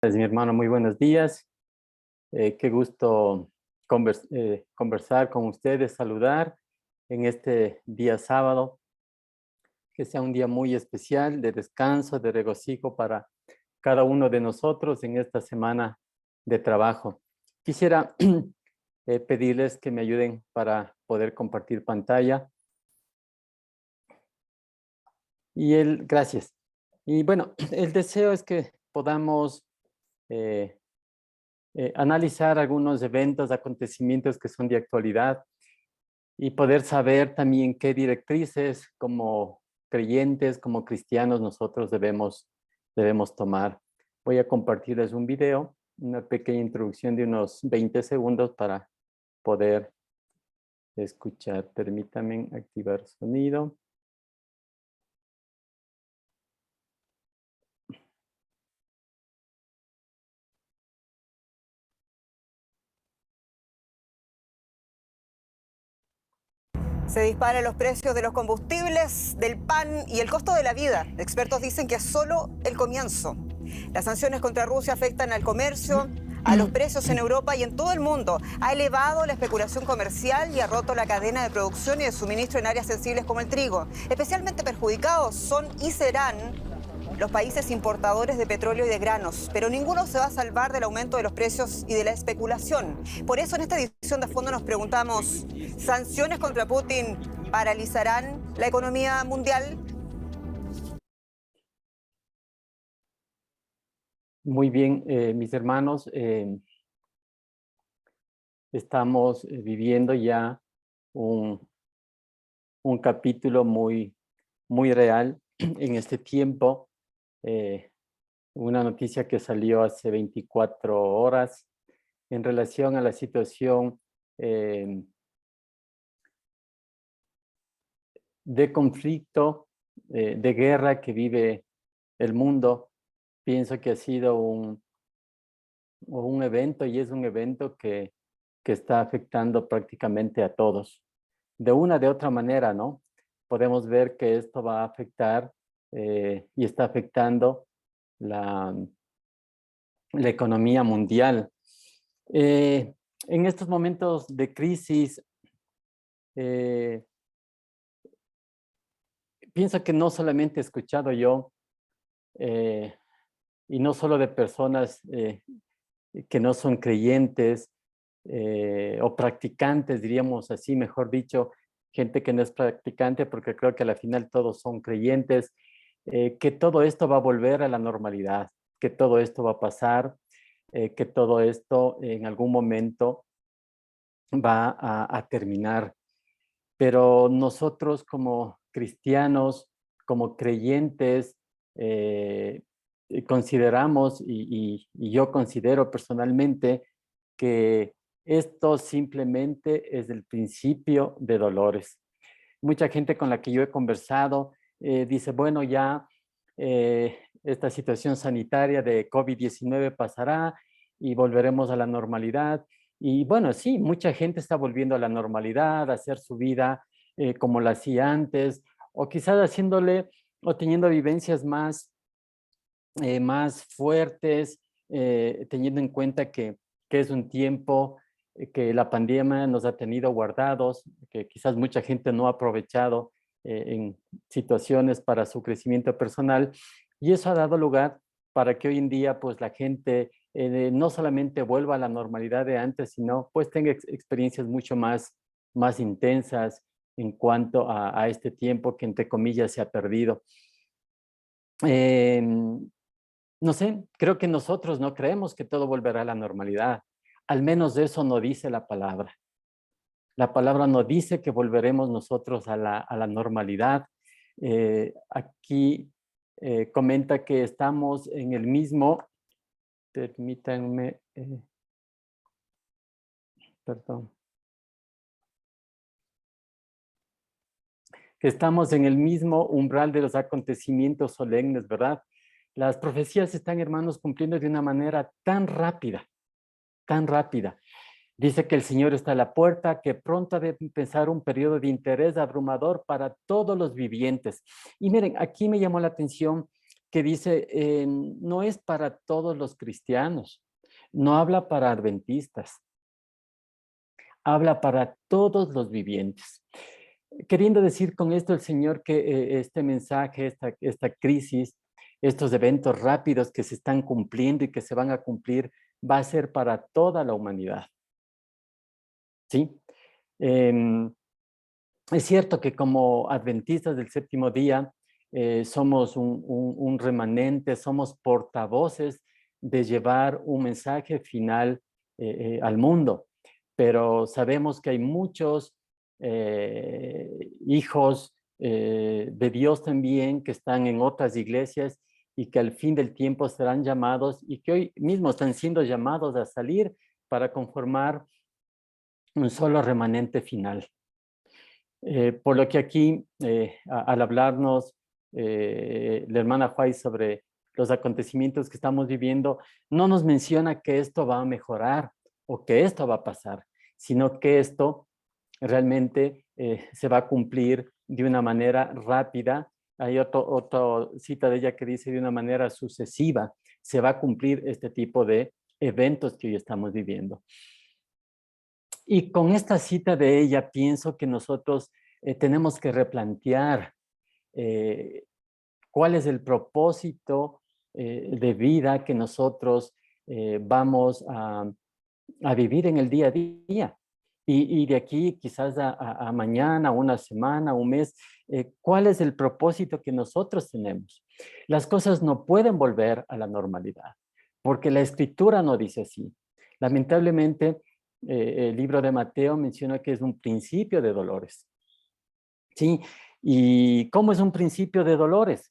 Mi hermano, muy buenos días. Qué gusto conversar con ustedes, saludar en este día sábado, que sea un día muy especial de descanso, de regocijo para cada uno de nosotros en esta semana de trabajo. Quisiera pedirles que me ayuden para poder compartir pantalla. Gracias. Y bueno, el deseo es que podamos eh, analizar algunos eventos, acontecimientos que son de actualidad y poder saber también qué directrices como creyentes, como cristianos nosotros debemos tomar. Voy a compartirles un video, una pequeña introducción de unos 20 segundos para poder escuchar. Permítanme activar sonido. Se disparan los precios de los combustibles, del pan y el costo de la vida. Expertos dicen que es solo el comienzo. Las sanciones contra Rusia afectan al comercio, a los precios en Europa y en todo el mundo. Ha elevado la especulación comercial y ha roto la cadena de producción y de suministro en áreas sensibles como el trigo. Especialmente perjudicados son y serán los países importadores de petróleo y de granos, pero ninguno se va a salvar del aumento de los precios y de la especulación. Por eso en esta edición de A Fondo nos preguntamos, ¿sanciones contra Putin paralizarán la economía mundial? Muy bien, mis hermanos, estamos viviendo ya un capítulo muy real en este tiempo. Una noticia que salió hace 24 horas en relación a la situación de conflicto, de guerra que vive el mundo. Pienso que ha sido un evento y es un evento que está afectando prácticamente a todos. De una de otra manera, ¿no? Podemos ver que esto va a afectar y está afectando la economía mundial. En estos momentos de crisis, pienso que no solamente he escuchado yo, y no solo de personas que no son creyentes o practicantes, diríamos así, mejor dicho, gente que no es practicante, porque creo que al final todos son creyentes, que todo esto va a volver a la normalidad, que todo esto va a pasar, que todo esto en algún momento va a terminar. Pero nosotros como cristianos, como creyentes, consideramos y yo considero personalmente que esto simplemente es el principio de dolores. Mucha gente con la que yo he conversado dice, bueno, ya esta situación sanitaria de COVID-19 pasará y volveremos a la normalidad. Y bueno, sí, mucha gente está volviendo a la normalidad, a hacer su vida como la hacía antes, o quizás haciéndole o teniendo vivencias más fuertes, teniendo en cuenta que es un tiempo que la pandemia nos ha tenido guardados, que quizás mucha gente no ha aprovechado en situaciones para su crecimiento personal, y eso ha dado lugar para que hoy en día pues la gente no solamente vuelva a la normalidad de antes, sino pues tenga experiencias mucho más intensas en cuanto a este tiempo que entre comillas se ha perdido. Eh, no sé, creo que nosotros no creemos que todo volverá a la normalidad. Al menos eso no dice la palabra. La palabra no dice que volveremos nosotros a la normalidad. Aquí comenta que estamos en el mismo, permítanme, perdón, que estamos en el mismo umbral de los acontecimientos solemnes, ¿verdad? Las profecías están, hermanos, cumpliendo de una manera tan rápida, tan rápida. Dice que el Señor está a la puerta, que pronto ha de empezar un periodo de interés abrumador para todos los vivientes. Y miren, aquí me llamó la atención que dice, no es para todos los cristianos, no habla para adventistas, habla para todos los vivientes. Queriendo decir con esto el Señor que este mensaje, esta crisis, estos eventos rápidos que se están cumpliendo y que se van a cumplir, va a ser para toda la humanidad. ¿Sí? Es cierto que como adventistas del séptimo día, somos un remanente, somos portavoces de llevar un mensaje final al mundo, pero sabemos que hay muchos hijos de Dios también que están en otras iglesias y que al fin del tiempo serán llamados y que hoy mismo están siendo llamados a salir para conformar un solo remanente final. Por lo que aquí, al hablarnos la hermana Juárez sobre los acontecimientos que estamos viviendo, no nos menciona que esto va a mejorar o que esto va a pasar, sino que esto realmente se va a cumplir de una manera rápida. Hay otra cita de ella que dice de una manera sucesiva, se va a cumplir este tipo de eventos que hoy estamos viviendo. Y con esta cita de ella pienso que nosotros tenemos que replantear cuál es el propósito de vida que nosotros vamos a vivir en el día a día. Y de aquí quizás a mañana, una semana, un mes, ¿cuál es el propósito que nosotros tenemos? Las cosas no pueden volver a la normalidad, porque la Escritura no dice así. Lamentablemente, el libro de Mateo menciona que es un principio de dolores. ¿Sí? ¿Y cómo es un principio de dolores?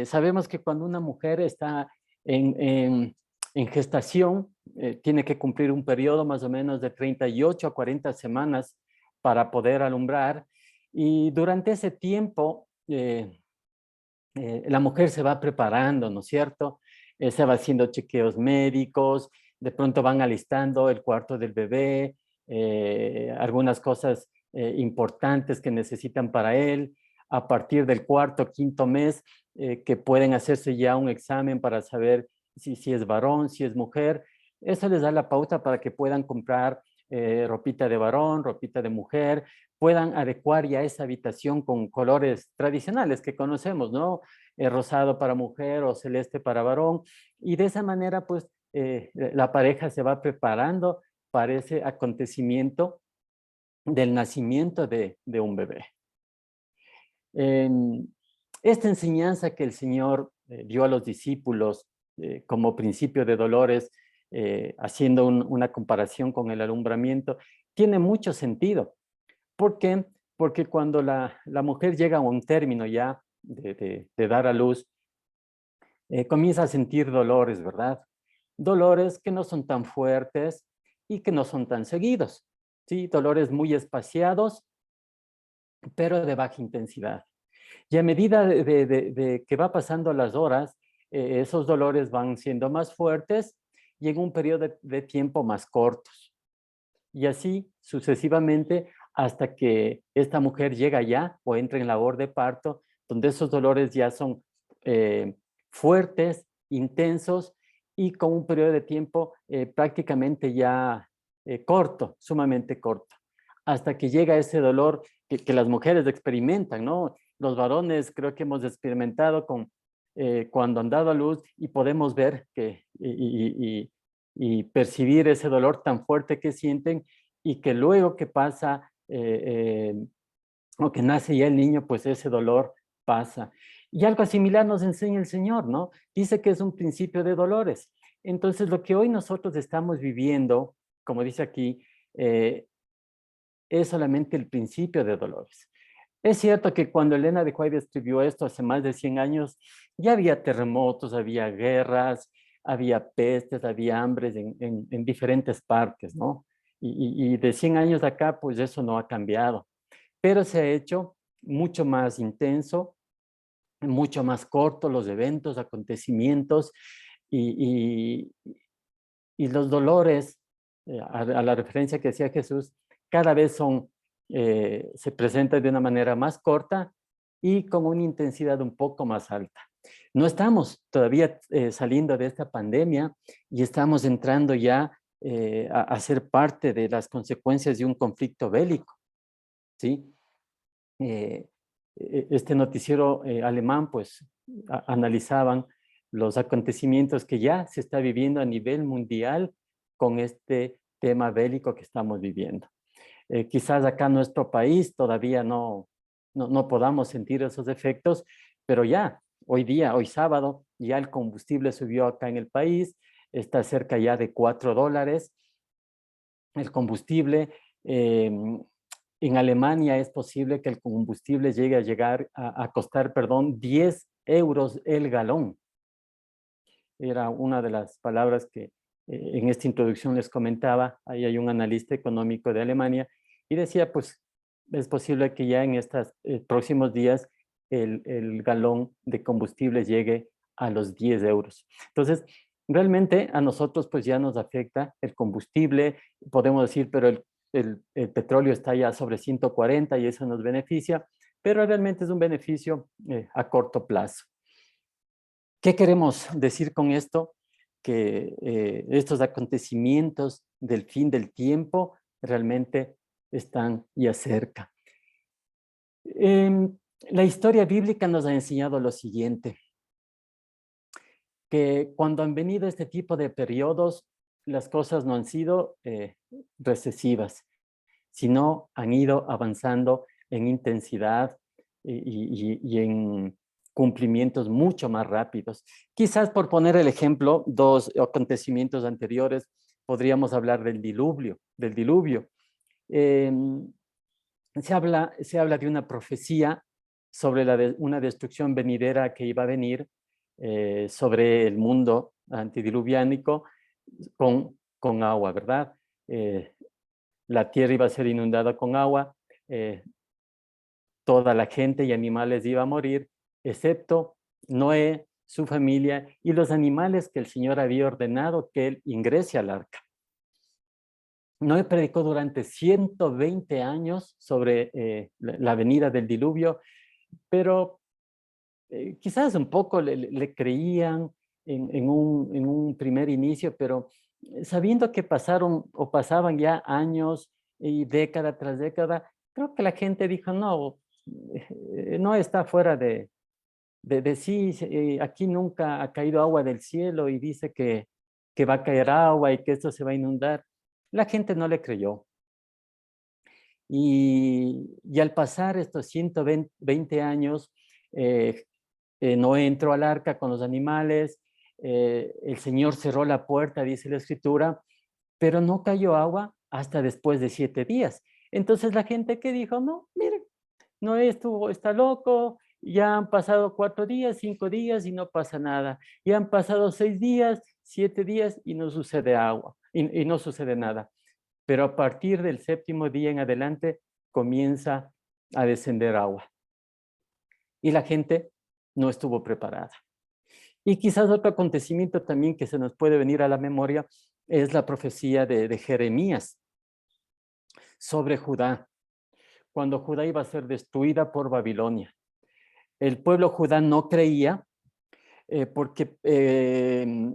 Sabemos que cuando una mujer está en gestación, tiene que cumplir un periodo más o menos de 38 a 40 semanas para poder alumbrar. Y durante ese tiempo, la mujer se va preparando, ¿no es cierto? Se va haciendo chequeos médicos, de pronto van alistando el cuarto del bebé, algunas cosas importantes que necesitan para él. A partir del cuarto, quinto mes, que pueden hacerse ya un examen para saber si es varón, si es mujer. Eso les da la pauta para que puedan comprar ropita de varón, ropita de mujer, puedan adecuar ya esa habitación con colores tradicionales que conocemos, ¿no? Rosado para mujer o celeste para varón. Y de esa manera, pues, la pareja se va preparando para ese acontecimiento del nacimiento de un bebé. Esta enseñanza que el Señor dio a los discípulos como principio de dolores, haciendo una comparación con el alumbramiento, tiene mucho sentido. ¿Por qué? Porque cuando la mujer llega a un término ya de dar a luz, comienza a sentir dolores, ¿verdad? Dolores que no son tan fuertes y que no son tan seguidos, ¿sí? Dolores muy espaciados, pero de baja intensidad. Y a medida de que va pasando las horas, esos dolores van siendo más fuertes y en un periodo de tiempo más cortos. Y así sucesivamente hasta que esta mujer llega ya o entra en labor de parto, donde esos dolores ya son fuertes, intensos y con un periodo de tiempo prácticamente ya corto, sumamente corto, hasta que llega ese dolor que las mujeres experimentan, ¿no? Los varones creo que hemos experimentado cuando han dado a luz y podemos ver y percibir ese dolor tan fuerte que sienten y que luego que pasa o que nace ya el niño, pues ese dolor pasa. Y algo similar nos enseña el Señor, ¿no? Dice que es un principio de dolores. Entonces, lo que hoy nosotros estamos viviendo, como dice aquí, es solamente el principio de dolores. Es cierto que cuando Elena de White escribió esto hace más de 100 años, ya había terremotos, había guerras, había pestes, había hambres en diferentes partes, ¿no? Y de 100 años de acá, pues eso no ha cambiado, pero se ha hecho mucho más intenso, mucho más corto los eventos, acontecimientos y, y los dolores, a la referencia que hacía Jesús, cada vez se presentan de una manera más corta y con una intensidad un poco más alta. No estamos todavía saliendo de esta pandemia y estamos entrando ya a ser parte de las consecuencias de un conflicto bélico, ¿sí? Este noticiero alemán, pues, analizaban los acontecimientos que ya se está viviendo a nivel mundial con este tema bélico que estamos viviendo. Quizás acá en nuestro país todavía no podamos sentir esos efectos, pero ya, hoy día, hoy sábado, ya el combustible subió acá en el país, está cerca ya de $4 el combustible. En Alemania es posible que el combustible llegue a llegar a costar, perdón, 10 euros el galón. Era una de las palabras que en esta introducción les comentaba. Ahí hay un analista económico de Alemania y decía, pues, es posible que ya en estos próximos días el galón de combustible llegue a los 10 euros. Entonces, realmente a nosotros pues ya nos afecta el combustible, podemos decir, pero el petróleo está ya sobre 140 y eso nos beneficia, pero realmente es un beneficio a corto plazo. ¿Qué queremos decir con esto? Que estos acontecimientos del fin del tiempo realmente están ya cerca. La historia bíblica nos ha enseñado lo siguiente, que cuando han venido este tipo de periodos, las cosas no han sido recesivas, sino han ido avanzando en intensidad y en cumplimientos mucho más rápidos. Quizás por poner el ejemplo, dos acontecimientos anteriores, podríamos hablar del diluvio. Eh, se habla de una profecía sobre una destrucción venidera que iba a venir sobre el mundo antidiluviánico con agua, ¿verdad? La tierra iba a ser inundada con agua, toda la gente y animales iba a morir, excepto Noé, su familia y los animales que el Señor había ordenado que él ingrese al arca. Noé predicó durante 120 años sobre la venida del diluvio, pero quizás un poco le creían en un primer inicio, pero sabiendo que pasaron o pasaban ya años y década tras década, creo que la gente dijo, no, no está fuera de sí, aquí nunca ha caído agua del cielo y dice que va a caer agua y que esto se va a inundar. La gente no le creyó. Y al pasar estos 120 años, Noé entró al arca con los animales, el Señor cerró la puerta, dice la Escritura, pero no cayó agua hasta después de 7 días. Entonces la gente que dijo, no, miren, Noé está loco, ya han pasado 4 días, 5 días y no pasa nada. Ya han pasado 6 días, 7 días y no sucede agua, y no sucede nada. Pero a partir del 7º día en adelante comienza a descender agua. Y la gente no estuvo preparada. Y quizás otro acontecimiento también que se nos puede venir a la memoria es la profecía de Jeremías sobre Judá, cuando Judá iba a ser destruida por Babilonia. El pueblo Judá no creía porque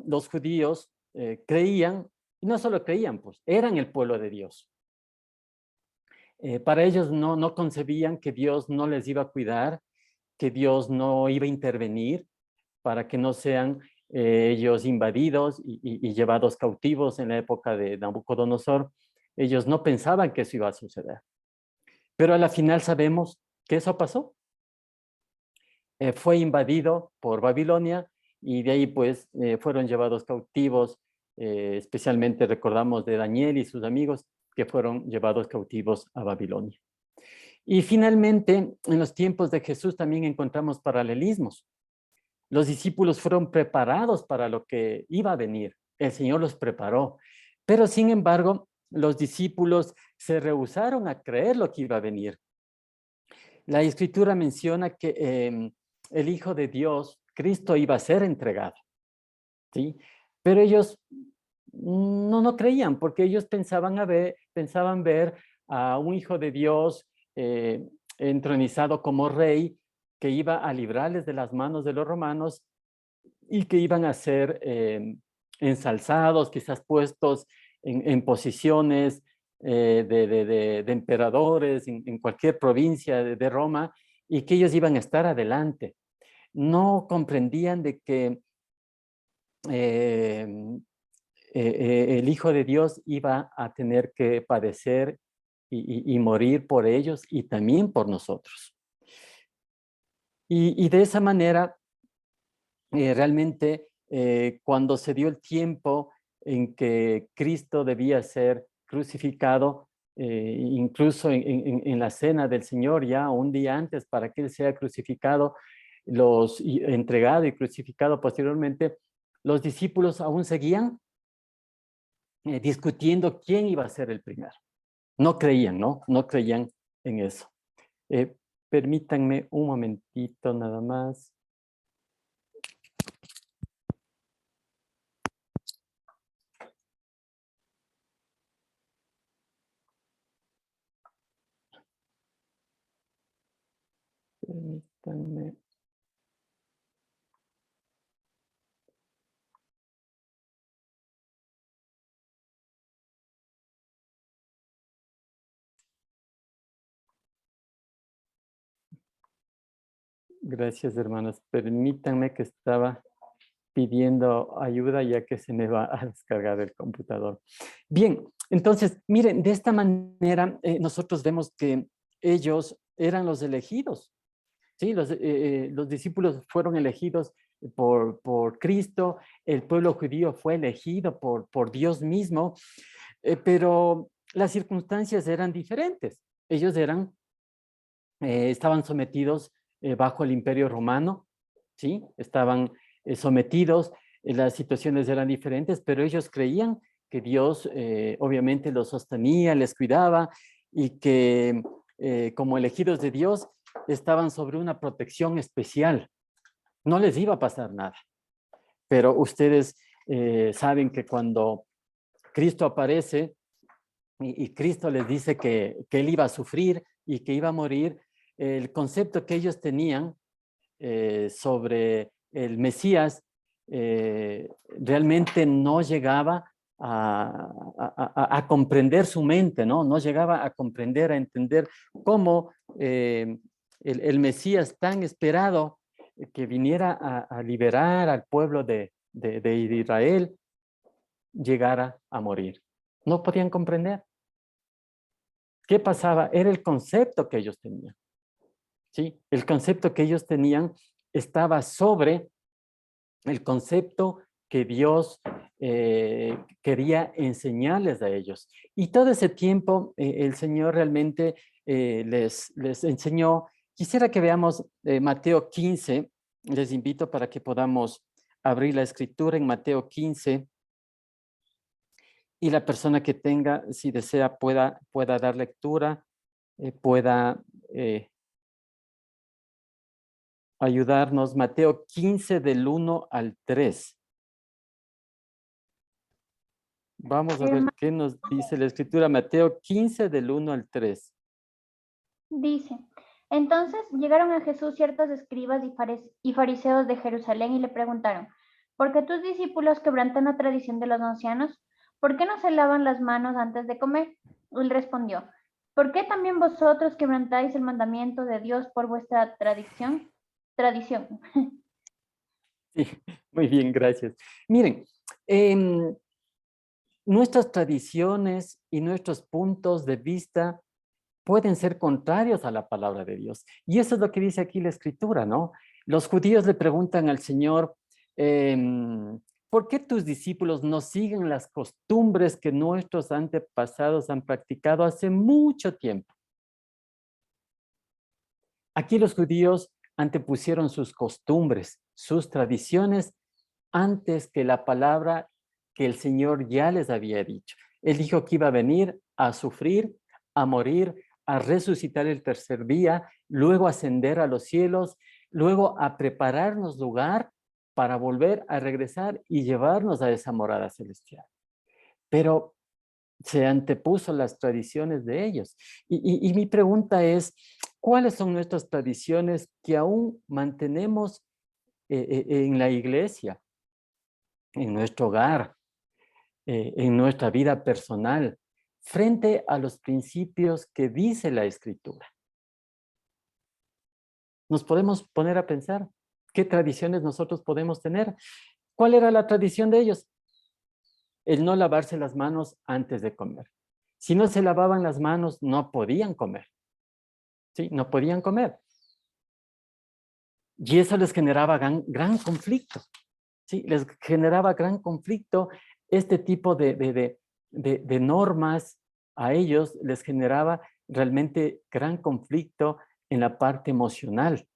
los judíos creían, y no solo creían, pues eran el pueblo de Dios. Para ellos no concebían que Dios no les iba a cuidar, que Dios no iba a intervenir para que no sean ellos invadidos y llevados cautivos en la época de Nabucodonosor. Ellos no pensaban que eso iba a suceder. Pero a la final sabemos que eso pasó. Fue invadido por Babilonia y de ahí pues fueron llevados cautivos, especialmente recordamos de Daniel y sus amigos que fueron llevados cautivos a Babilonia. Y finalmente, en los tiempos de Jesús también encontramos paralelismos. Los discípulos fueron preparados para lo que iba a venir. El Señor los preparó. Pero sin embargo, los discípulos se rehusaron a creer lo que iba a venir. La Escritura menciona que el Hijo de Dios, Cristo, iba a ser entregado, ¿sí? Pero ellos no creían porque ellos pensaban ver a un Hijo de Dios entronizado como rey, que iba a librarles de las manos de los romanos y que iban a ser ensalzados, quizás puestos en posiciones de emperadores en cualquier provincia de Roma, y que ellos iban a estar adelante. No comprendían de que el Hijo de Dios iba a tener que padecer y morir por ellos y también por nosotros. Y de esa manera, realmente, cuando se dio el tiempo en que Cristo debía ser crucificado, incluso en la cena del Señor, ya un día antes para que Él sea crucificado, entregado y crucificado posteriormente, los discípulos aún seguían discutiendo quién iba a ser el primero. No creían, ¿no? No creían en eso. Permítanme un momentito nada más. Permítanme. Gracias, hermanos. Permítanme que estaba pidiendo ayuda ya que se me va a descargar el computador. Bien, entonces, miren, de esta manera nosotros vemos que ellos eran los elegidos, ¿sí? Los discípulos fueron elegidos por Cristo, el pueblo judío fue elegido por Dios mismo, pero las circunstancias eran diferentes. Ellos estaban sometidos bajo el Imperio Romano, ¿sí? Estaban sometidos, las situaciones eran diferentes, pero ellos creían que Dios obviamente los sostenía, les cuidaba y que como elegidos de Dios estaban sobre una protección especial. No les iba a pasar nada. Pero ustedes saben que cuando Cristo aparece y Cristo les dice que Él iba a sufrir y que iba a morir, el concepto que ellos tenían sobre el Mesías realmente no llegaba a comprender su mente, ¿no? No llegaba a comprender, a entender cómo el Mesías tan esperado que viniera a liberar al pueblo de Israel llegara a morir. No podían comprender. ¿Qué pasaba? Era el concepto que ellos tenían. ¿Sí? El concepto que ellos tenían estaba sobre el concepto que Dios quería enseñarles a ellos. Y todo ese tiempo el Señor realmente les enseñó. Quisiera que veamos Mateo 15. Les invito para que podamos abrir la escritura en Mateo 15. Y la persona que tenga, si desea, pueda dar lectura, pueda ayudarnos. Mateo 15 del 1 al 3. Vamos a ver qué nos dice la escritura. Mateo 15 del 1 al 3. Dice, entonces llegaron a Jesús ciertos escribas y fariseos de Jerusalén y le preguntaron, ¿por qué tus discípulos quebrantan la tradición de los ancianos? ¿Por qué no se lavan las manos antes de comer? Él respondió, ¿por qué también vosotros quebrantáis el mandamiento de Dios por vuestra tradición? Sí, muy bien, gracias. Miren, nuestras tradiciones y nuestros puntos de vista pueden ser contrarios a la palabra de Dios. Y eso es lo que dice aquí la escritura, ¿no? Los judíos le preguntan al Señor, ¿por qué tus discípulos no siguen las costumbres que nuestros antepasados han practicado hace mucho tiempo? Aquí los judíos antepusieron sus costumbres, sus tradiciones, antes que la palabra que el Señor ya les había dicho. Él dijo que iba a venir a sufrir, a morir, a resucitar el tercer día, luego ascender a los cielos, luego a prepararnos lugar para volver a regresar y llevarnos a esa morada celestial. Pero se antepuso las tradiciones de ellos. Y mi pregunta es, ¿cuáles son nuestras tradiciones que aún mantenemos en la iglesia, en nuestro hogar, en nuestra vida personal, frente a los principios que dice la Escritura? Nos podemos poner a pensar qué tradiciones nosotros podemos tener. ¿Cuál era la tradición de ellos? El no lavarse las manos antes de comer. Si no se lavaban las manos, no podían comer. ¿Sí? No podían comer. Y eso les generaba gran conflicto. ¿Sí? Les generaba gran conflicto este tipo de normas. A ellos les generaba realmente gran conflicto en la parte emocional.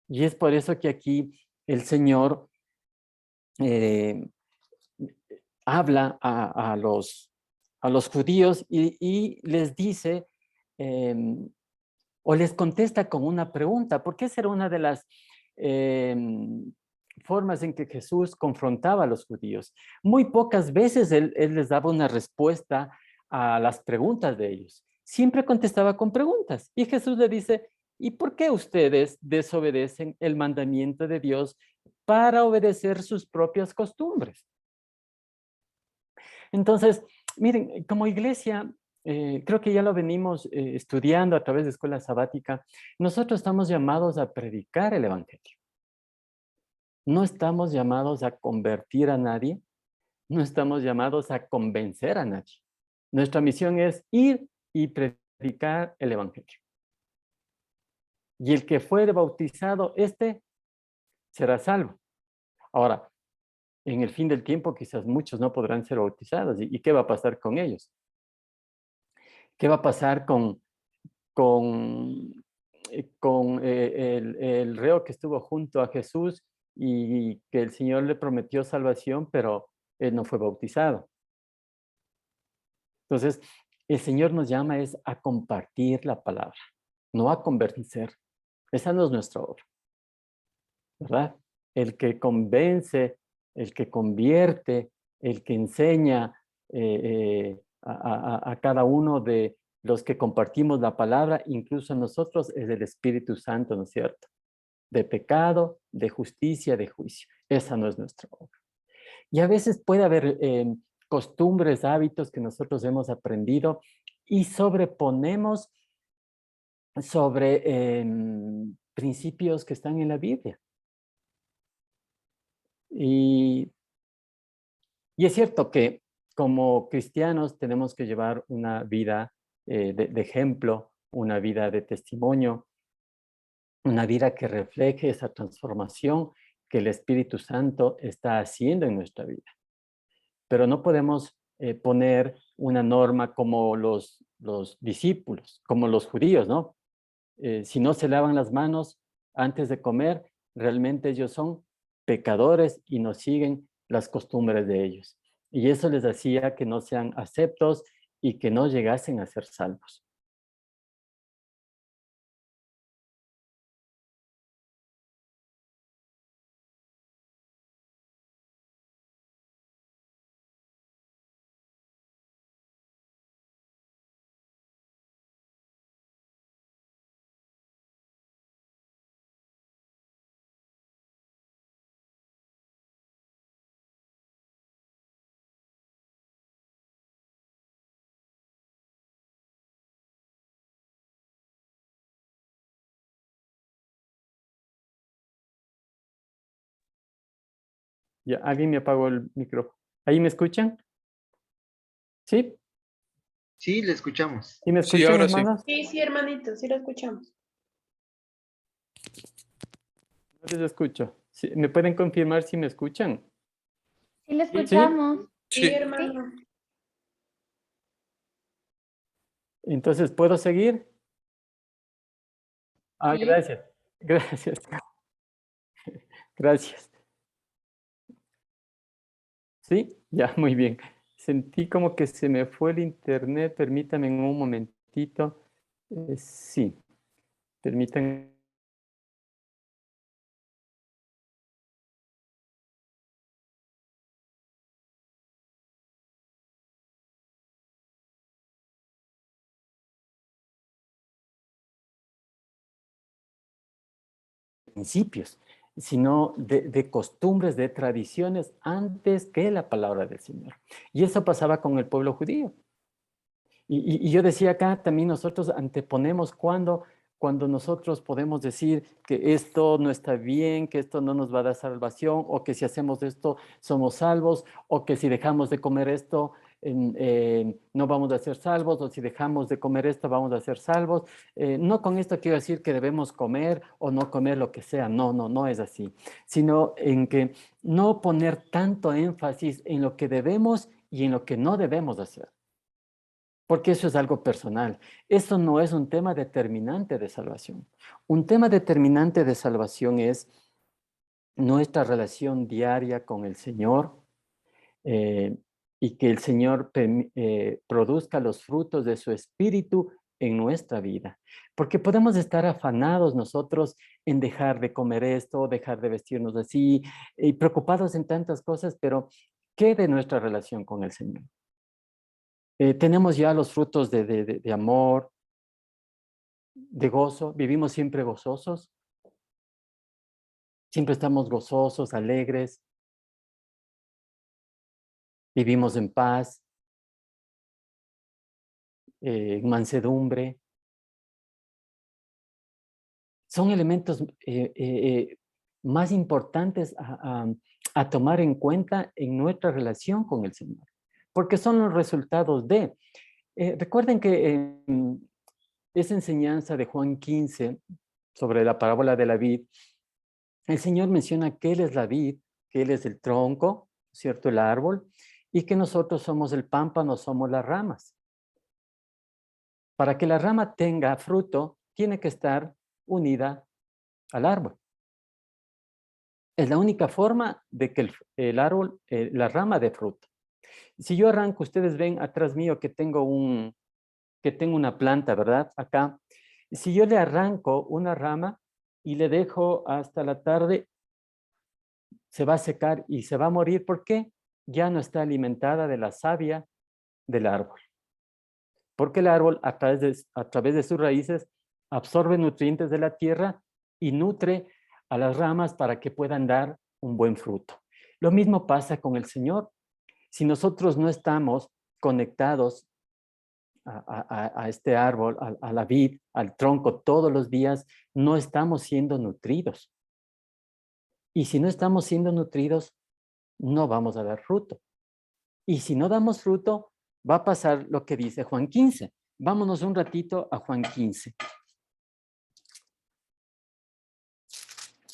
Y es por eso que aquí el Señor eh, habla a los judíos y les dice, eh, o les contesta con una pregunta, porque esa era una de las eh, formas en que Jesús confrontaba a los judíos. Muy pocas veces él les daba una respuesta a las preguntas de ellos. Siempre contestaba con preguntas. Y Jesús le dice, ¿y por qué ustedes desobedecen el mandamiento de Dios para obedecer sus propias costumbres? Entonces, miren, como iglesia, creo que ya lo venimos estudiando a través de escuela sabática, nosotros estamos llamados a predicar el evangelio. No estamos llamados a convertir a nadie, no estamos llamados a convencer a nadie. Nuestra misión es ir y predicar el evangelio. Y el que fue bautizado, este será salvo. Ahora, en el fin del tiempo quizás muchos no podrán ser bautizados. ¿Y qué va a pasar con ellos? ¿Qué va a pasar con el reo que estuvo junto a Jesús y que el Señor le prometió salvación, pero él no fue bautizado? Entonces, el Señor nos llama es a compartir la palabra, no a convencer. Esa no es nuestra obra, ¿verdad? El que convence, el que convierte, el que enseña a cada uno de los que compartimos la palabra, incluso a nosotros, es el Espíritu Santo, ¿no es cierto? De pecado, de justicia, de juicio. Esa no es nuestra obra. Y a veces puede haber costumbres, hábitos que nosotros hemos aprendido y sobreponemos sobre principios que están en la Biblia. Y es cierto que como cristianos tenemos que llevar una vida de ejemplo, una vida de testimonio, una vida que refleje esa transformación que el Espíritu Santo está haciendo en nuestra vida. Pero no podemos poner una norma como los discípulos, como los judíos, ¿no? Si no se lavan las manos antes de comer, realmente ellos son pecadores y no siguen las costumbres de ellos. Y eso les hacía que no sean aceptos y que no llegasen a ser salvos. Ya, alguien me apagó el micrófono. ¿Ahí me escuchan? ¿Sí? Sí, le escuchamos. ¿Sí me Sí, escuchan, ahora sí. hermanos? Sí, hermanito, sí lo escuchamos. No les escucho. Sí, ¿me pueden confirmar si me escuchan? Sí, le Sí. escuchamos. Sí, Sí. hermano. Entonces, ¿puedo seguir? Ah, Sí. gracias. Gracias. Gracias. Sí, ya, muy bien. Sentí como que se me fue el internet. Permítame un momentito. Sí, permítanme. principios, sino de costumbres, de tradiciones antes que la palabra del Señor. Y eso pasaba con el pueblo judío. Y yo decía acá, también nosotros anteponemos cuando nosotros podemos decir que esto no está bien, que esto no nos va a dar salvación, o que si hacemos esto somos salvos, o que si dejamos de comer esto no vamos a ser salvos, o si dejamos de comer esto vamos a ser salvos. No con esto quiero decir que debemos comer o no comer lo que sea, no es así, sino en que no poner tanto énfasis en lo que debemos y en lo que no debemos hacer. Porque eso es algo personal. Eso no es un tema determinante de salvación. Un tema determinante de salvación es nuestra relación diaria con el Señor y que el Señor produzca los frutos de su Espíritu en nuestra vida. Porque podemos estar afanados nosotros en dejar de comer esto, dejar de vestirnos así, y preocupados en tantas cosas, pero ¿qué de nuestra relación con el Señor? Tenemos ya los frutos de amor, de gozo, vivimos siempre gozosos, siempre estamos gozosos, alegres, vivimos en paz, en mansedumbre. Son elementos más importantes a tomar en cuenta en nuestra relación con el Señor, porque son los resultados de. Recuerden que esa enseñanza de Juan 15 sobre la parábola de la vid, el Señor menciona que Él es la vid, que Él es el tronco, ¿cierto? El árbol, y que nosotros somos el pámpano, somos las ramas. Para que la rama tenga fruto, tiene que estar unida al árbol. Es la única forma de que el árbol, la rama dé fruto. Si yo arranco, ustedes ven atrás mío que tengo una planta, ¿verdad? Acá. Si yo le arranco una rama y le dejo hasta la tarde, se va a secar y se va a morir. ¿Por qué? Ya no está alimentada de la savia del árbol. Porque el árbol, a través de sus raíces, absorbe nutrientes de la tierra y nutre a las ramas para que puedan dar un buen fruto. Lo mismo pasa con el Señor. Si nosotros no estamos conectados a este árbol, a la vid, al tronco todos los días, no estamos siendo nutridos. Y si no estamos siendo nutridos, no vamos a dar fruto. Y si no damos fruto, va a pasar lo que dice Juan 15. Vámonos un ratito a Juan 15.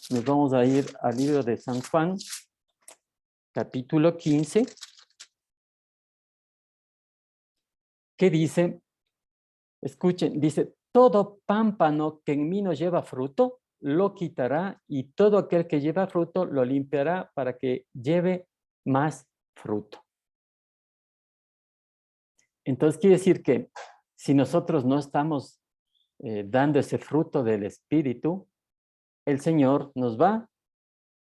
Nos vamos a ir al libro de San Juan, capítulo 15. ¿Qué dice? Escuchen, dice, todo pámpano que en mí no lleva fruto, lo quitará, y todo aquel que lleva fruto lo limpiará para que lleve más fruto. Entonces quiere decir que si nosotros no estamos dando ese fruto del Espíritu, el Señor nos va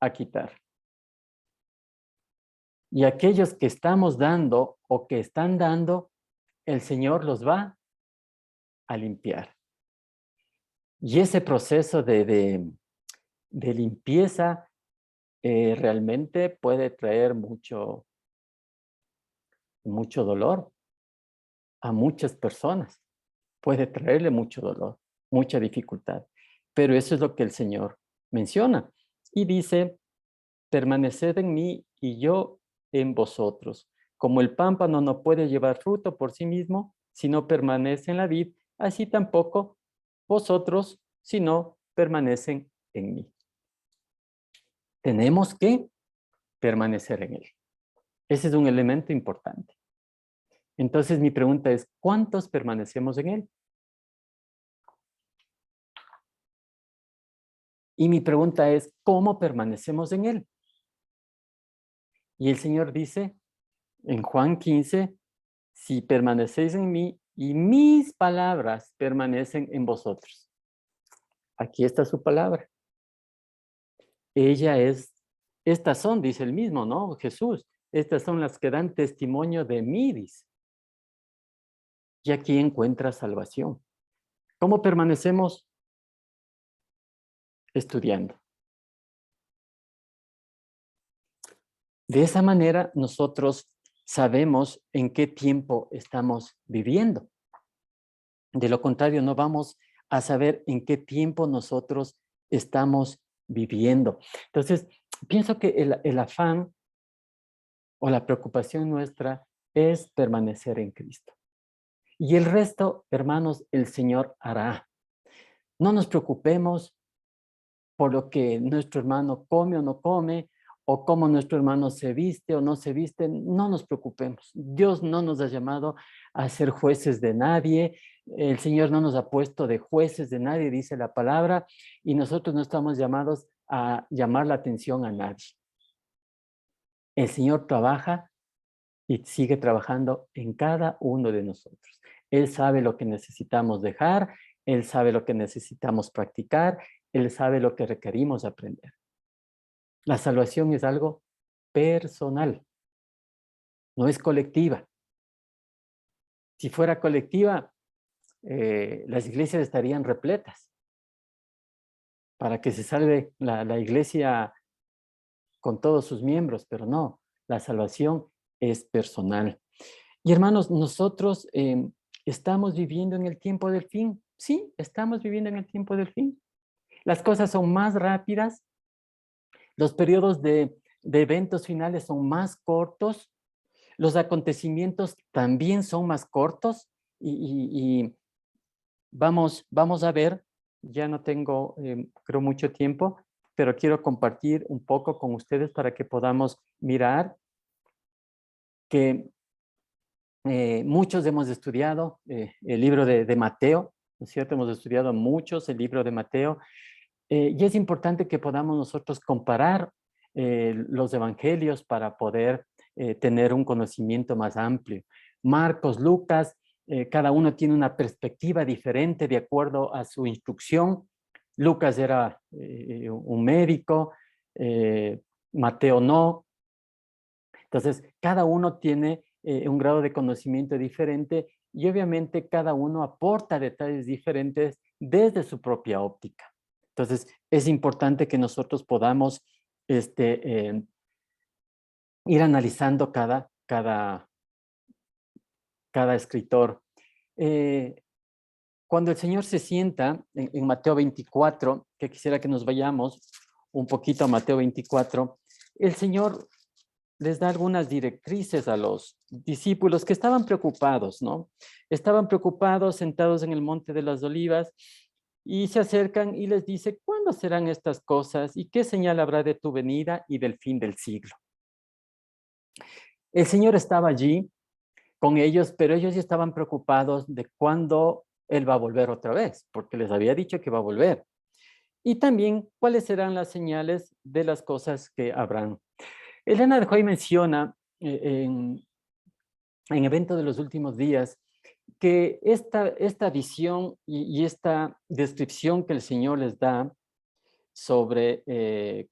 a quitar. Y aquellos que estamos dando o que están dando, el Señor los va a limpiar. Y ese proceso de limpieza realmente puede traer mucho dolor a muchas personas. Puede traerle mucho dolor, mucha dificultad. Pero eso es lo que el Señor menciona. Y dice, permaneced en mí y yo en vosotros. Como el pámpano no puede llevar fruto por sí mismo si no permanece en la vid, así tampoco vosotros si no permanecen en mí. Tenemos que permanecer en él. Ese es un elemento importante. Entonces mi pregunta es, ¿cuántos permanecemos en él? Y mi pregunta es, ¿cómo permanecemos en él? Y el Señor dice en Juan 15, si permanecéis en mí y mis palabras permanecen en vosotros. Aquí está su palabra. Estas son, dice el mismo, ¿no? Jesús, estas son las que dan testimonio de mí, dice. Y aquí encuentra salvación. ¿Cómo permanecemos? estudiando. De esa manera nosotros sabemos en qué tiempo estamos viviendo. De lo contrario, no vamos a saber en qué tiempo nosotros estamos viviendo. Entonces, pienso que el afán o la preocupación nuestra es permanecer en Cristo. Y el resto, hermanos, el Señor hará. No nos preocupemos por lo que nuestro hermano come o no come, o cómo nuestro hermano se viste o no se viste. No nos preocupemos. Dios no nos ha llamado a ser jueces de nadie. El Señor no nos ha puesto de jueces de nadie, dice la palabra, y nosotros no estamos llamados a llamar la atención a nadie. El Señor trabaja y sigue trabajando en cada uno de nosotros. Él sabe lo que necesitamos dejar, Él sabe lo que necesitamos practicar, Él sabe lo que requerimos aprender. La salvación es algo personal, no es colectiva. Si fuera colectiva, las iglesias estarían repletas. Para que se salve la iglesia con todos sus miembros, pero no, la salvación es personal. Y hermanos, nosotros estamos viviendo en el tiempo del fin. Sí, estamos viviendo en el tiempo del fin. Las cosas son más rápidas, los periodos de eventos finales son más cortos, los acontecimientos también son más cortos y vamos a ver, ya no tengo, creo, mucho tiempo, pero quiero compartir un poco con ustedes para que podamos mirar que muchos hemos estudiado el libro de Mateo, ¿no es cierto? Hemos estudiado muchos el libro de Mateo, y es importante que podamos nosotros comparar los evangelios para poder tener un conocimiento más amplio. Marcos, Lucas, cada uno tiene una perspectiva diferente de acuerdo a su instrucción. Lucas era un médico, Mateo no. Entonces, cada uno tiene un grado de conocimiento diferente y obviamente cada uno aporta detalles diferentes desde su propia óptica. Entonces, es importante que nosotros podamos ir analizando cada escritor. Cuando el Señor se sienta en Mateo 24, que quisiera que nos vayamos un poquito a Mateo 24, el Señor les da algunas directrices a los discípulos que estaban preocupados, ¿no? Estaban preocupados, sentados en el Monte de las Olivas, y se acercan y les dice, ¿cuándo serán estas cosas? ¿Y qué señal habrá de tu venida y del fin del siglo? El Señor estaba allí con ellos, pero ellos ya estaban preocupados de cuándo Él va a volver otra vez, porque les había dicho que va a volver. Y también, ¿cuáles serán las señales de las cosas que habrán? Elena de Hoy menciona en Evento de los Últimos Días que esta visión y esta descripción que el Señor les da sobre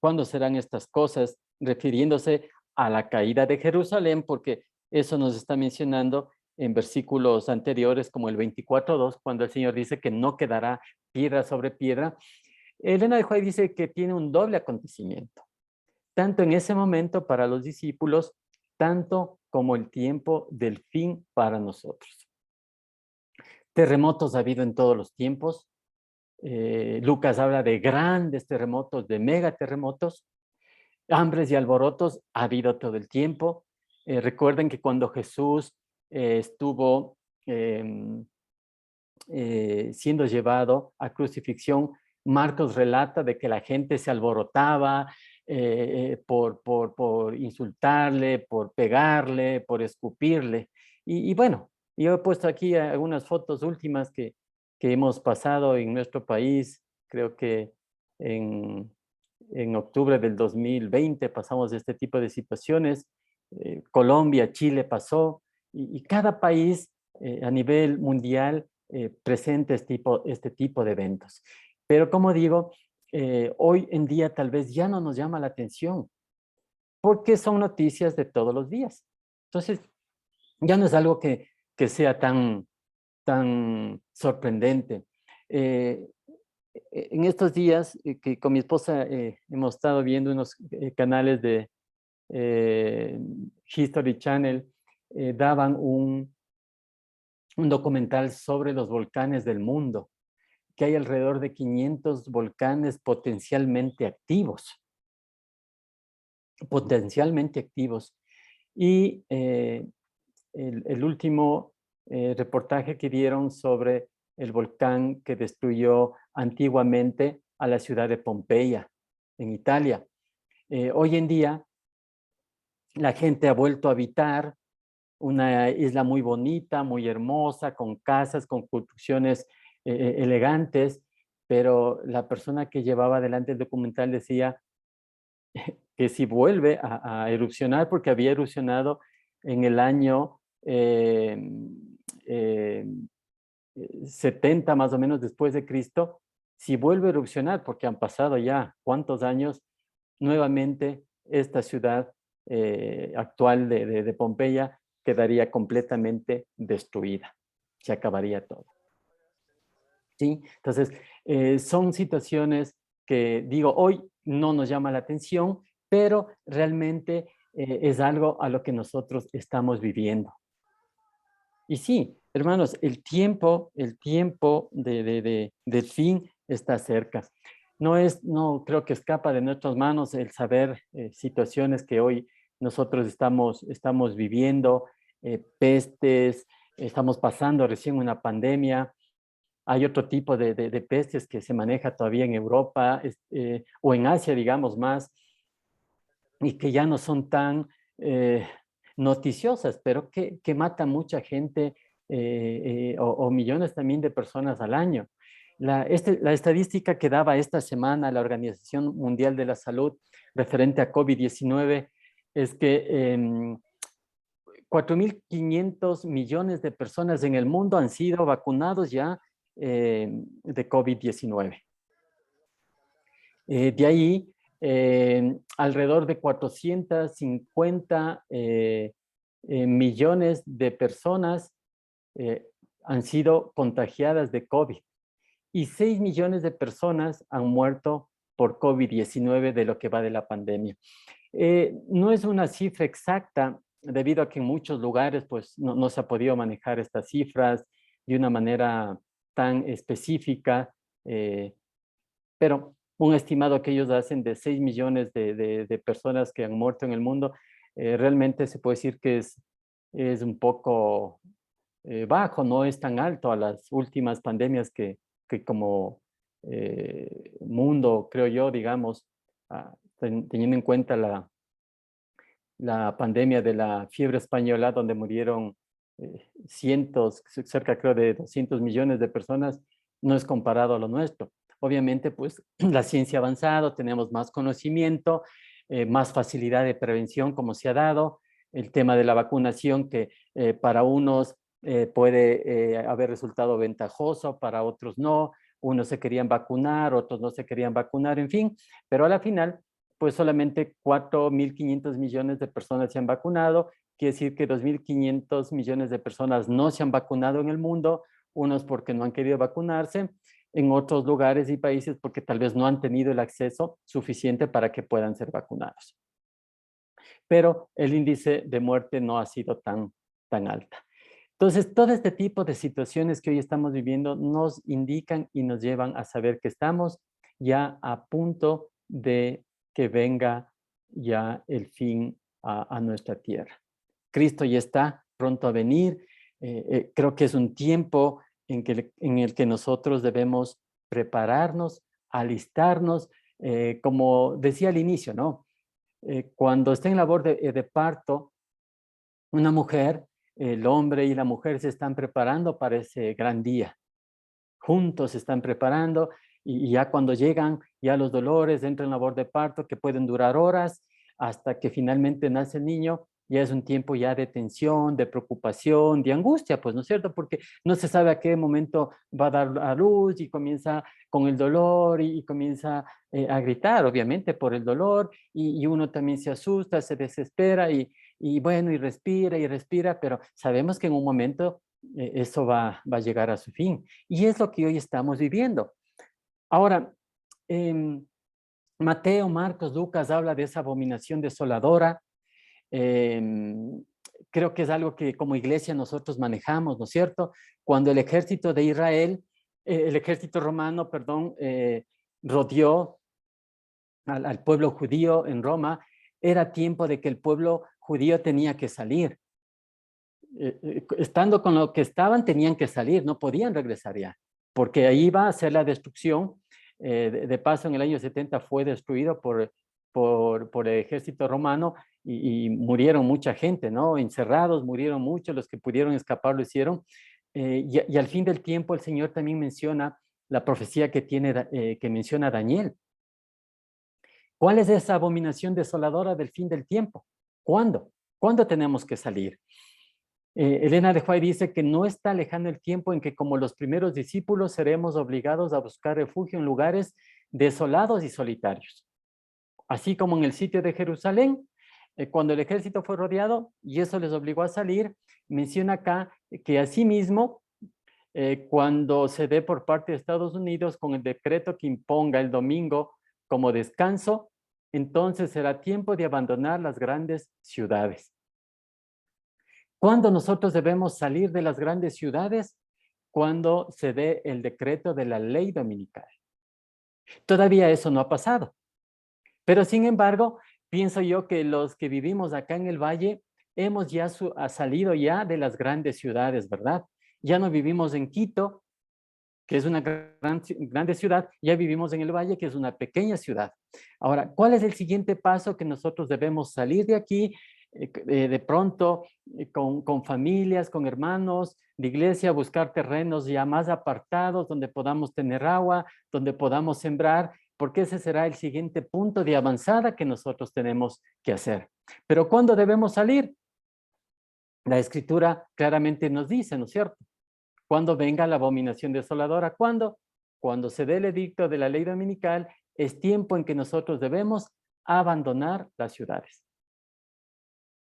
cuándo serán estas cosas, refiriéndose a la caída de Jerusalén, porque eso nos está mencionando en versículos anteriores, como el 24:2, cuando el Señor dice que no quedará piedra sobre piedra. Elena de White dice que tiene un doble acontecimiento, tanto en ese momento para los discípulos, tanto como el tiempo del fin para nosotros. Terremotos ha habido en todos los tiempos. Lucas habla de grandes terremotos, de megaterremotos. Hambres y alborotos ha habido todo el tiempo. Recuerden que cuando Jesús estuvo siendo llevado a crucifixión, Marcos relata de que la gente se alborotaba por insultarle, por pegarle, por escupirle. Y bueno, yo he puesto aquí algunas fotos últimas que hemos pasado en nuestro país. Creo que en octubre del 2020 pasamos este tipo de situaciones. Colombia, Chile pasó, y cada país a nivel mundial presenta este tipo de eventos. Pero como digo, hoy en día tal vez ya no nos llama la atención, porque son noticias de todos los días. Entonces, ya no es algo que sea tan sorprendente. En estos días que con mi esposa hemos estado viendo unos canales de History Channel, daban un documental sobre los volcanes del mundo, que hay alrededor de 500 volcanes potencialmente activos. Potencialmente activos. Y el último reportaje que dieron sobre el volcán que destruyó antiguamente a la ciudad de Pompeya, en Italia. Hoy en día, la gente ha vuelto a habitar una isla muy bonita, muy hermosa, con casas, con construcciones elegantes, pero la persona que llevaba adelante el documental decía que si vuelve a erupcionar, porque había erupcionado en el año 70 más o menos después de Cristo, si vuelve a erupcionar, porque han pasado ya cuántos años, nuevamente esta ciudad actual de Pompeya quedaría completamente destruida, se acabaría todo. ¿Sí? Entonces, son situaciones que, digo, hoy no nos llama la atención, pero realmente es algo a lo que nosotros estamos viviendo. Y sí, hermanos, el tiempo del fin está cerca. No creo que escapa de nuestras manos el saber situaciones que hoy nosotros estamos viviendo, pestes, estamos pasando recién una pandemia. Hay otro tipo de pestes que se maneja todavía en Europa o en Asia, digamos más, y que ya no son tan noticiosas, pero que matan mucha gente o millones también de personas al año. La estadística que daba esta semana la Organización Mundial de la Salud referente a COVID-19 es que 4.500 millones de personas en el mundo han sido vacunados ya de COVID-19. De ahí, alrededor de 450 millones de personas han sido contagiadas de COVID y 6 millones de personas han muerto por COVID-19 de lo que va de la pandemia. No es una cifra exacta, debido a que en muchos lugares pues, no se ha podido manejar estas cifras de una manera tan específica, pero un estimado que ellos hacen de 6 millones de personas que han muerto en el mundo, realmente se puede decir que es un poco bajo, no es tan alto a las últimas pandemias que como mundo, creo yo, digamos, teniendo en cuenta la pandemia de la fiebre española, donde murieron cientos, cerca creo de 200 millones de personas, no es comparado a lo nuestro. Obviamente, pues la ciencia ha avanzado, tenemos más conocimiento, más facilidad de prevención como se ha dado, el tema de la vacunación que para unos puede haber resultado ventajoso, para otros no, unos se querían vacunar, otros no se querían vacunar, en fin, pero a la final, pues solamente 4.500 millones de personas se han vacunado, quiere decir que 2.500 millones de personas no se han vacunado en el mundo, unos porque no han querido vacunarse, en otros lugares y países porque tal vez no han tenido el acceso suficiente para que puedan ser vacunados. Pero el índice de muerte no ha sido tan alta. Entonces, todo este tipo de situaciones que hoy estamos viviendo nos indican y nos llevan a saber que estamos ya a punto de que venga ya el fin a nuestra tierra. Cristo ya está pronto a venir. Creo que es un tiempo en el que nosotros debemos prepararnos, alistarnos, como decía al inicio, ¿no? Cuando está en labor de parto, una mujer, el hombre y la mujer se están preparando para ese gran día. Juntos se están preparando y ya cuando llegan ya los dolores, entran en labor de parto que pueden durar horas hasta que finalmente nace el niño, ya es un tiempo ya de tensión, de preocupación, de angustia, pues, ¿no es cierto? Porque no se sabe a qué momento va a dar a luz y comienza con el dolor y comienza a gritar, obviamente, por el dolor y uno también se asusta, se desespera y bueno, y respira, pero sabemos que en un momento eso va a llegar a su fin. Y es lo que hoy estamos viviendo. Ahora, Mateo, Marcos, Lucas habla de esa abominación desoladora. Creo que es algo que como iglesia nosotros manejamos, ¿no es cierto? Cuando el ejército de Israel, el ejército romano, perdón, rodeó al pueblo judío en Roma, era tiempo de que el pueblo judío tenía que salir. Estando con lo que estaban, tenían que salir, no podían regresar ya, porque ahí iba a ser la destrucción. De paso, en el año 70 fue destruido por el ejército romano y murieron mucha gente, ¿no? Encerrados, murieron muchos, los que pudieron escapar lo hicieron. Y al fin del tiempo el Señor también menciona la profecía que menciona Daniel. ¿Cuál es esa abominación desoladora del fin del tiempo? ¿Cuándo? ¿Cuándo tenemos que salir? Elena de White dice que no está lejano el tiempo en que como los primeros discípulos seremos obligados a buscar refugio en lugares desolados y solitarios. Así como en el sitio de Jerusalén, cuando el ejército fue rodeado y eso les obligó a salir, menciona acá que asimismo, cuando se dé por parte de Estados Unidos con el decreto que imponga el domingo como descanso, entonces será tiempo de abandonar las grandes ciudades. ¿Cuándo nosotros debemos salir de las grandes ciudades? Cuando se dé el decreto de la ley dominical. Todavía eso no ha pasado. Pero sin embargo, pienso yo que los que vivimos acá en el valle hemos ya salido ya de las grandes ciudades, ¿verdad? Ya no vivimos en Quito, que es una grande ciudad, ya vivimos en el valle, que es una pequeña ciudad. Ahora, ¿cuál es el siguiente paso que nosotros debemos salir de aquí? De pronto con familias, con hermanos de iglesia, buscar terrenos ya más apartados donde podamos tener agua, donde podamos sembrar, porque ese será el siguiente punto de avanzada que nosotros tenemos que hacer. Pero ¿cuándo debemos salir? La Escritura claramente nos dice, ¿no es cierto? Cuando venga la abominación desoladora. ¿Cuándo? Cuando se dé el edicto de la ley dominical, es tiempo en que nosotros debemos abandonar las ciudades.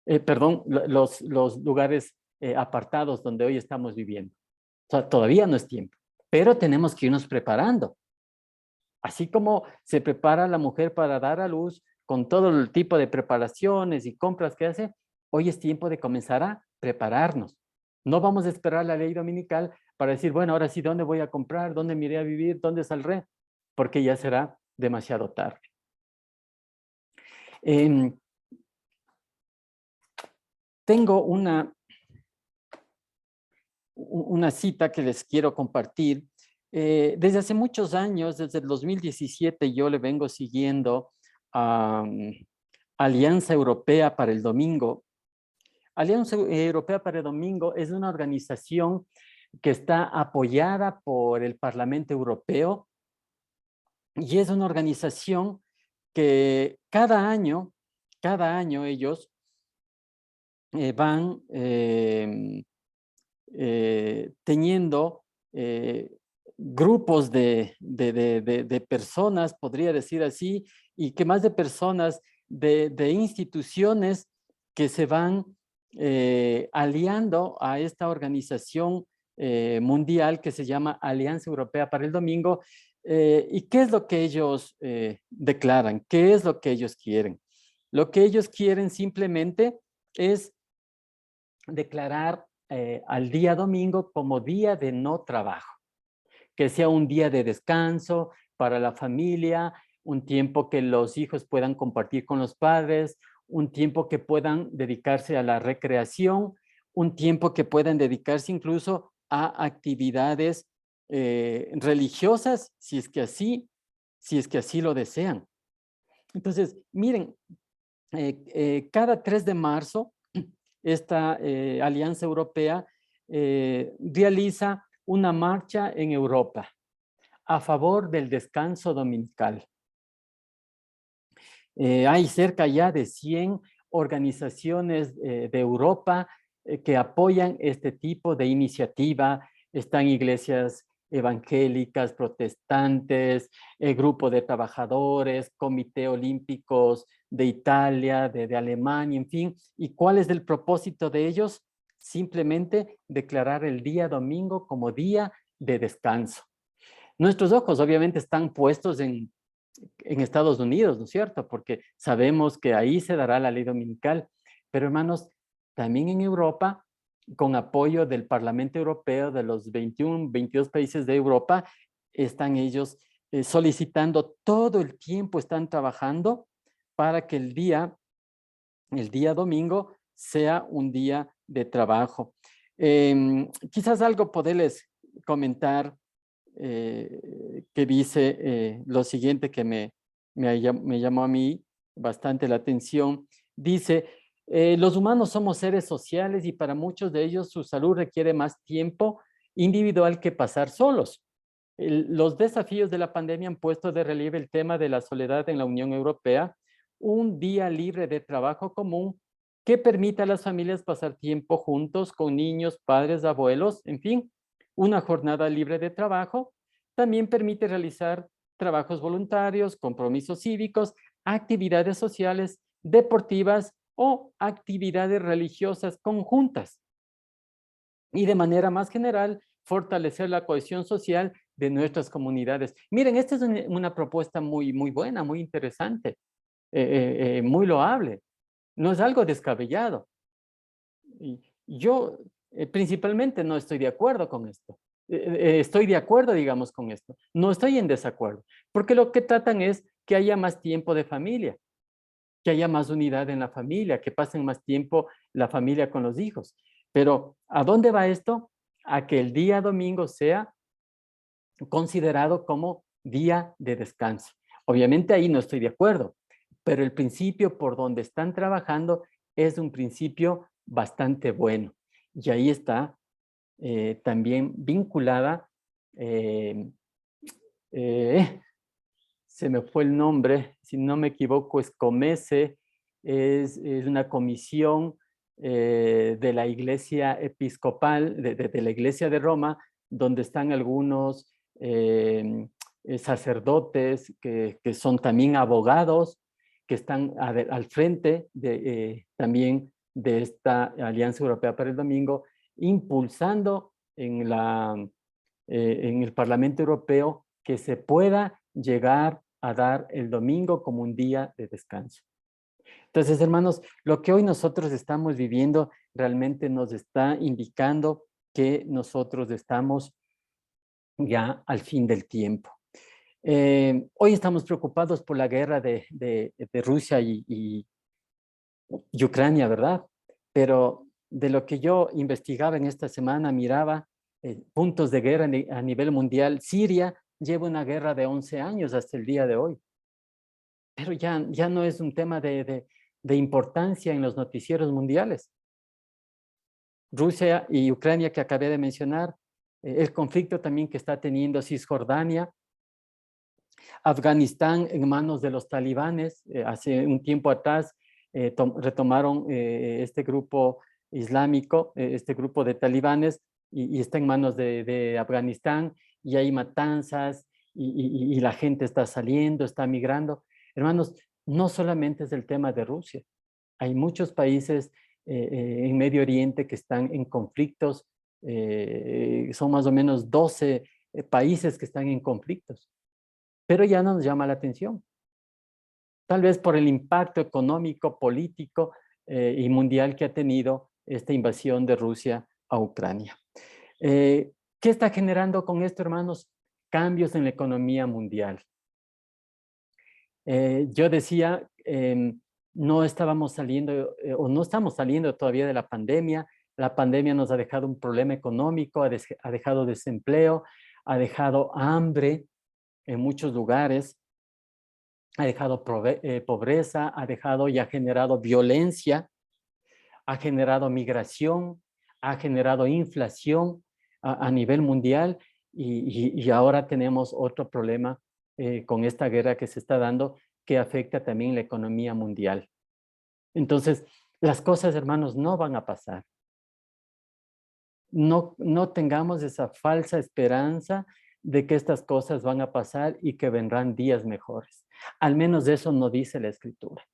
Los lugares apartados donde hoy estamos viviendo. O sea, todavía no es tiempo, pero tenemos que irnos preparando. Así como se prepara la mujer para dar a luz con todo el tipo de preparaciones y compras que hace, hoy es tiempo de comenzar a prepararnos. No vamos a esperar la ley dominical para decir, bueno, ahora sí, ¿dónde voy a comprar? ¿Dónde me iré a vivir? ¿Dónde saldré? Porque ya será demasiado tarde. Tengo una cita que les quiero compartir. Desde hace muchos años, desde el 2017, yo le vengo siguiendo a Alianza Europea para el Domingo. Alianza Europea para el Domingo es una organización que está apoyada por el Parlamento Europeo y es una organización que cada año ellos van teniendo grupos de personas, podría decir así, y que más de personas de instituciones que se van aliando a esta organización mundial que se llama Alianza Europea para el Domingo. ¿Y qué es lo que ellos declaran? ¿Qué es lo que ellos quieren? Lo que ellos quieren simplemente es declarar al día domingo como día de no trabajo, que sea un día de descanso para la familia, un tiempo que los hijos puedan compartir con los padres, un tiempo que puedan dedicarse a la recreación, un tiempo que puedan dedicarse incluso a actividades religiosas, si es que así lo desean. Entonces, miren, cada 3 de marzo, esta Alianza Europea realiza una marcha en Europa a favor del descanso dominical. Hay cerca ya de 100 organizaciones de Europa que apoyan este tipo de iniciativa. Están iglesias evangélicas, protestantes, el grupo de trabajadores, Comité Olímpicos de Italia, de Alemania, en fin. ¿Y cuál es el propósito de ellos? Simplemente declarar el día domingo como día de descanso. Nuestros ojos obviamente están puestos en Estados Unidos, ¿no es cierto? Porque sabemos que ahí se dará la ley dominical. Pero hermanos, también en Europa, con apoyo del Parlamento Europeo, de los 21, 22 países de Europa, están ellos solicitando todo el tiempo, están trabajando para que el día domingo sea un día de trabajo. Quizás algo poderles comentar que dice lo siguiente que me llamó a mí bastante la atención. Dice, los humanos somos seres sociales y para muchos de ellos su salud requiere más tiempo individual que pasar solos. Los desafíos de la pandemia han puesto de relieve el tema de la soledad en la Unión Europea, un día libre de trabajo común que permita a las familias pasar tiempo juntos con niños, padres, abuelos, en fin, una jornada libre de trabajo. También permite realizar trabajos voluntarios, compromisos cívicos, actividades sociales, deportivas o actividades religiosas conjuntas. Y de manera más general, fortalecer la cohesión social de nuestras comunidades. Miren, esta es una propuesta muy buena, muy interesante, muy loable. No es algo descabellado. Y yo principalmente no estoy de acuerdo con esto. Estoy de acuerdo, digamos, con esto. No estoy en desacuerdo, porque lo que tratan es que haya más tiempo de familia, que haya más unidad en la familia, que pasen más tiempo la familia con los hijos. Pero ¿a dónde va esto? A que el día domingo sea considerado como día de descanso. Obviamente ahí no estoy de acuerdo, pero el principio por donde están trabajando es un principio bastante bueno. Y ahí está también vinculada, se me fue el nombre, si no me equivoco, es COMECE, es una comisión de la Iglesia Episcopal, de la Iglesia de Roma, donde están algunos sacerdotes que son también abogados, que están al frente también de esta Alianza Europea para el Domingo, impulsando en el Parlamento Europeo que se pueda llegar a dar el domingo como un día de descanso. Entonces, hermanos, lo que hoy nosotros estamos viviendo realmente nos está indicando que nosotros estamos ya al fin del tiempo. Hoy estamos preocupados por la guerra de Rusia y Ucrania, ¿verdad? Pero de lo que yo investigaba en esta semana, miraba puntos de guerra a nivel mundial. Siria lleva una guerra de 11 años hasta el día de hoy. Pero ya no es un tema de importancia en los noticieros mundiales. Rusia y Ucrania que acabé de mencionar, el conflicto también que está teniendo Cisjordania, Afganistán en manos de los talibanes. Hace un tiempo atrás retomaron este grupo islámico, este grupo de talibanes, y está en manos de Afganistán, y hay matanzas, y la gente está saliendo, está migrando. Hermanos, no solamente es el tema de Rusia. Hay muchos países en Medio Oriente que están en conflictos. Son más o menos 12 países que están en conflictos. Pero ya no nos llama la atención. Tal vez por el impacto económico, político y mundial que ha tenido esta invasión de Rusia a Ucrania. ¿Qué está generando con esto, hermanos? Cambios en la economía mundial. Yo decía, no estábamos saliendo o no estamos saliendo todavía de la pandemia. La pandemia nos ha dejado un problema económico, ha dejado desempleo, ha dejado hambre en muchos lugares, ha dejado pobreza, ha dejado y ha generado violencia, ha generado migración, ha generado inflación a nivel mundial y ahora tenemos otro problema con esta guerra que se está dando que afecta también la economía mundial. Entonces, las cosas, hermanos, no van a pasar. No tengamos esa falsa esperanza de que estas cosas van a pasar y que vendrán días mejores. Al menos eso no dice la Escritura.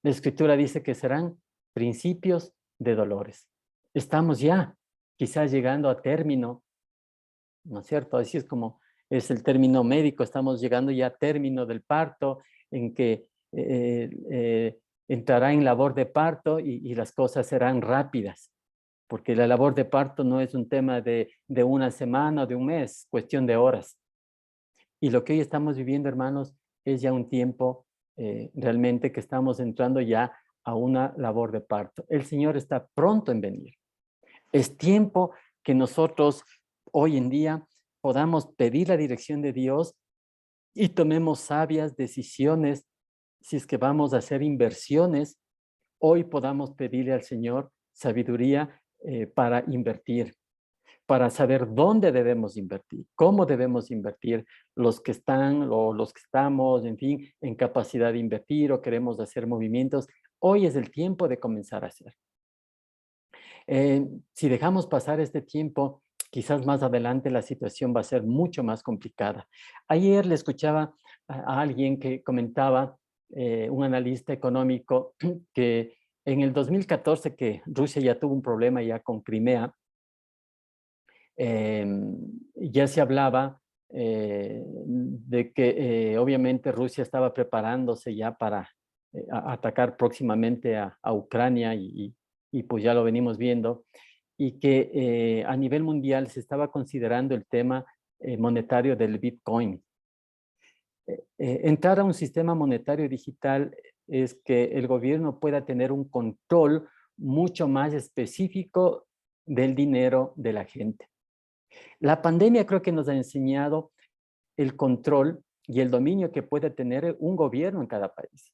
La Escritura dice que serán principios de dolores. Estamos ya quizás llegando a término, ¿no es cierto? Así es como es el término médico, estamos llegando ya a término del parto, en que entrará en labor de parto y las cosas serán rápidas, porque la labor de parto no es un tema de una semana o de un mes, cuestión de horas. Y lo que hoy estamos viviendo, hermanos, es ya un tiempo realmente que estamos entrando ya a una labor de parto. El Señor está pronto en venir. Es tiempo que nosotros hoy en día podamos pedir la dirección de Dios y tomemos sabias decisiones. Si es que vamos a hacer inversiones, hoy podamos pedirle al Señor sabiduría para invertir, para saber dónde debemos invertir, cómo debemos invertir, los que están o los que estamos, en fin, en capacidad de invertir o queremos hacer movimientos. Hoy es el tiempo de comenzar a hacer. Si dejamos pasar este tiempo, quizás más adelante la situación va a ser mucho más complicada. Ayer le escuchaba a alguien que comentaba, un analista económico, que en el 2014, que Rusia ya tuvo un problema ya con Crimea, ya se hablaba de que obviamente Rusia estaba preparándose ya para atacar próximamente a Ucrania y pues ya lo venimos viendo, y que a nivel mundial se estaba considerando el tema monetario del Bitcoin. Entrar a un sistema monetario digital es que el gobierno pueda tener un control mucho más específico del dinero de la gente. La pandemia creo que nos ha enseñado el control y el dominio que puede tener un gobierno en cada país.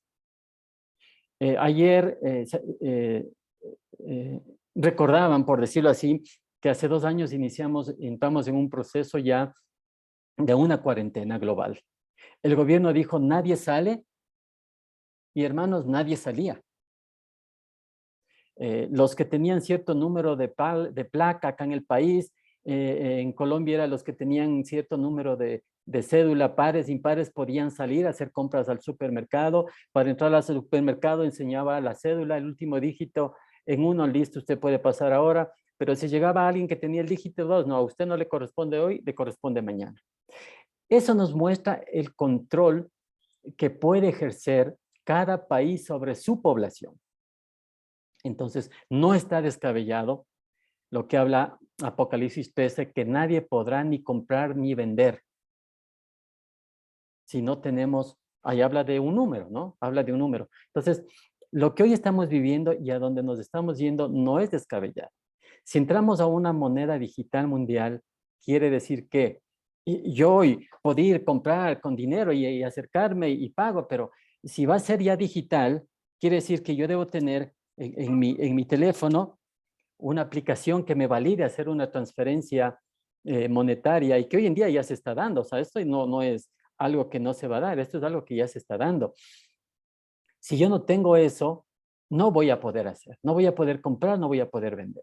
Ayer recordaban, por decirlo así, que hace 2 años entramos en un proceso ya de una cuarentena global. El gobierno dijo, nadie sale, y hermanos, nadie salía. Los que tenían cierto número de placa acá en el país, en Colombia eran los que tenían cierto número de cédula, pares, impares, podían salir a hacer compras al supermercado. Para entrar al supermercado enseñaba la cédula, el último dígito en 1, listo, usted puede pasar ahora. Pero si llegaba alguien que tenía el dígito 2, no, a usted no le corresponde hoy, le corresponde mañana. Eso nos muestra el control que puede ejercer cada país sobre su población. Entonces, no está descabellado lo que habla Apocalipsis 13, que nadie podrá ni comprar ni vender si no tenemos, ahí habla de un número, ¿no? Habla de un número. Entonces, lo que hoy estamos viviendo y a donde nos estamos yendo no es descabellado. Si entramos a una moneda digital mundial, quiere decir que yo hoy puedo ir a comprar con dinero y acercarme y pago, pero si va a ser ya digital, quiere decir que yo debo tener en mi teléfono una aplicación que me valide hacer una transferencia monetaria, y que hoy en día ya se está dando. O sea, esto no es algo que no se va a dar, esto es algo que ya se está dando. Si yo no tengo eso, no voy a poder hacer, no voy a poder comprar, no voy a poder vender.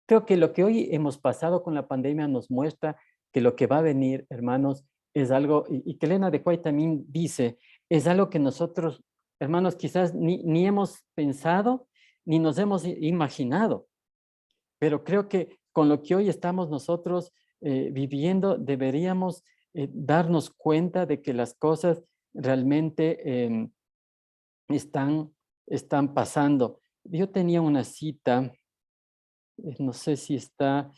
Creo que lo que hoy hemos pasado con la pandemia nos muestra que lo que va a venir, hermanos, es algo, y que Elena de Cuay también dice, es algo que nosotros, hermanos, quizás ni hemos pensado, ni nos hemos imaginado. Pero creo que con lo que hoy estamos nosotros viviendo, deberíamos darnos cuenta de que las cosas realmente están pasando. Yo tenía una cita, no sé si está...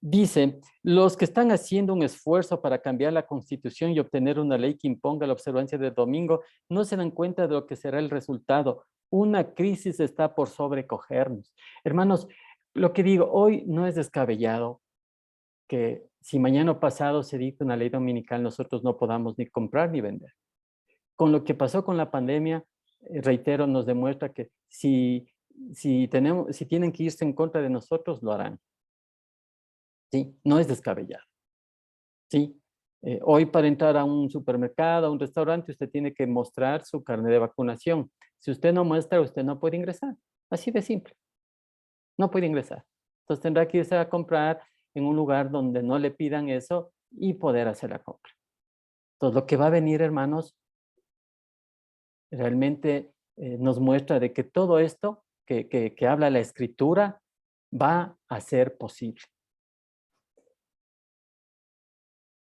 Dice, los que están haciendo un esfuerzo para cambiar la Constitución y obtener una ley que imponga la observancia del domingo, no se dan cuenta de lo que será el resultado. Una crisis está por sobrecogernos. Hermanos, lo que digo, hoy no es descabellado que si mañana o pasado se dicta una ley dominical, nosotros no podamos ni comprar ni vender. Con lo que pasó con la pandemia, reitero, nos demuestra que si tienen que irse en contra de nosotros, lo harán. ¿Sí? No es descabellado. ¿Sí? Hoy para entrar a un supermercado, a un restaurante, usted tiene que mostrar su carnet de vacunación. Si usted no muestra, usted no puede ingresar. Así de simple. No puede ingresar. Entonces tendrá que irse a comprar en un lugar donde no le pidan eso y poder hacer la compra. Entonces lo que va a venir, hermanos, realmente nos muestra de que todo esto que habla la Escritura va a ser posible.